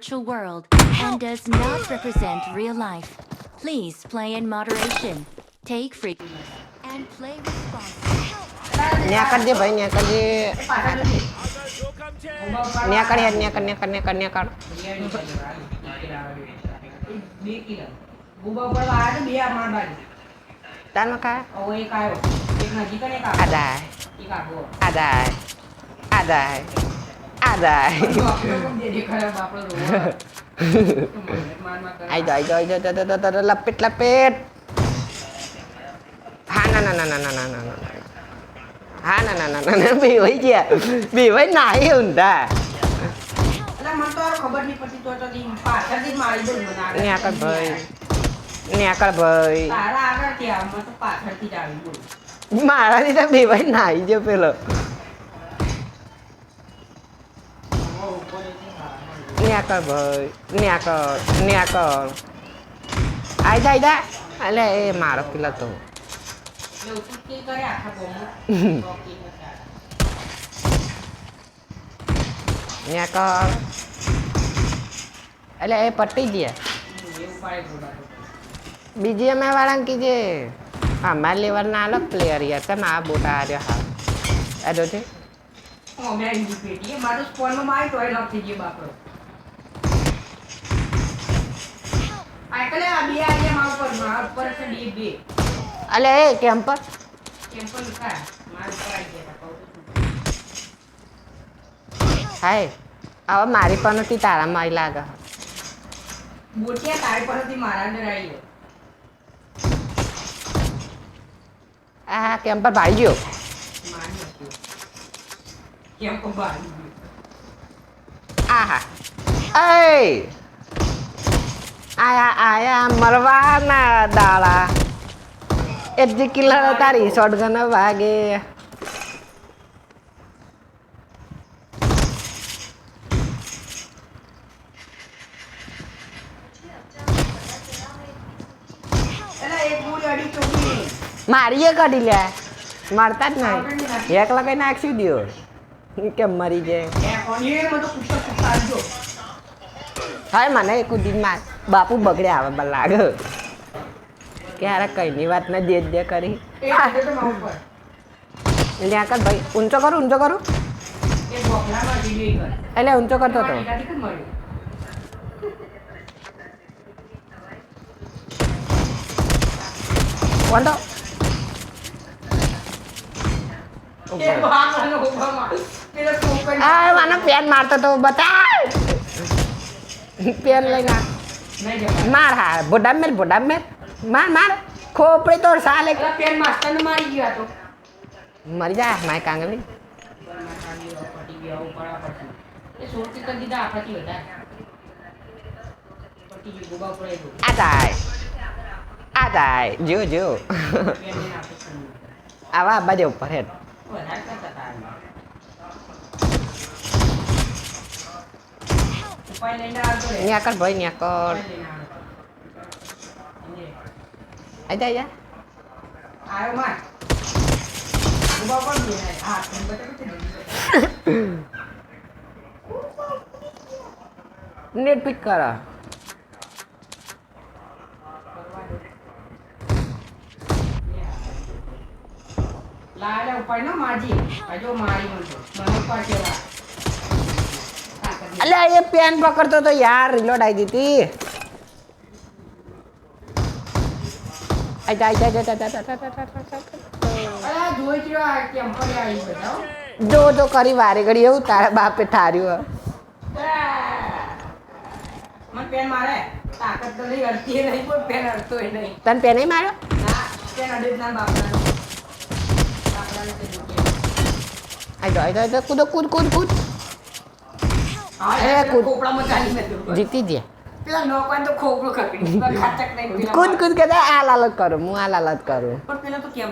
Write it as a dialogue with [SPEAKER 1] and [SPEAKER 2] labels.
[SPEAKER 1] virtual world and does not represent real life. Please play in moderation. Take free and play responsibly.
[SPEAKER 2] ન્યા કરજે ભાઈ ન્યા કરજે ન્યા કરી ન્યા કર ન્યા કર ન્યા કર ન્યા કર તારમાં કા આદાય આદાય આદાય આદાય આઈ જો લપેટ લપેટ હા ના ના ના ના ના ના ના હા ના ના ના ના બી હોય ગયા બી હોય નાહી ઊંધા ન્યા કર ભાઈ ન્યા કર ભાઈ મારાથી તો બી ભાઈ નાહી જો પેલો ન્યા કર ભાઈ ન્યા કર આઈ જા એટલે એ મારો પેલો તો ન્યા કર એટલે એ પટી ગયા બીજી અમે વાળાને કીજે અમારા લેવલના અલગ પ્લેયર યાર તમે આ બોટા હાર્યો હા આ જો છે અલે એ કેમ્પર હાય હવે મારી પણ નથી તારા મારી લાગે આ કેમ્પર ભાઈ ગયો આહા એ આયા મરવાના દાડા એટલી કિલ્લા તારી શોટગન વાગે મારીએ કાઢી લે મારતા જ નહીં એક લગાઈ નાખ્યું દો કેમ મરી જાય હા મને કુદી માર બાપુ બગડે આવે બલ લાગે ક્યારે કઈની વાત ને દે કરી લ્યા કર ભાઈ ઊંચો કરું એટલે ઊંચો કરતો હતો વાંધો મને પેન મારતો તો બતા પેન લઈને માર હા બોડા મેર માર ખોપડી તો સાલે
[SPEAKER 3] પેન માસ્ટર મારી ગયો તો
[SPEAKER 2] મરી જા માય કાંગલી આ જાય જો આવા બાજુ ઉપર હેડ ન્યા કર ભાઈ ન્યા કર આજા
[SPEAKER 3] આયો માર ઉભા પણ દે હા
[SPEAKER 2] નેટ પિક કરા
[SPEAKER 3] લાલા ઉપર નો માજી આજો મારી મને ઉપર કેવા
[SPEAKER 2] અલે એ પેન પકડતો તો યાર રિલોડ આવી દીધી આજા
[SPEAKER 3] અરે જોઈ રહ્યો આ કેમ પર આવી બતાવો
[SPEAKER 2] જો કરી વારે ઘડી એવું તારા બાપે ઠાર્યું
[SPEAKER 3] મને પેન મારે તાકાત તો નહીં અડતી નહીં કોઈ પેન અડતોય નહીં
[SPEAKER 2] તને પેન નહીં માર્યો
[SPEAKER 3] ના પેન અડે ના બાપના બાપના તે દુખે
[SPEAKER 2] આજો કૂદ
[SPEAKER 3] અરે ખોપડામાં ચાલી મેં
[SPEAKER 2] જીતી ગયા
[SPEAKER 3] પેલા નોકવાન તો ખોપડું ખકડી ખાચક નહીં
[SPEAKER 2] કૂદ કે આ લાલચ કરું હું આ લાલચ કરું
[SPEAKER 3] પણ પેલા તો કેમ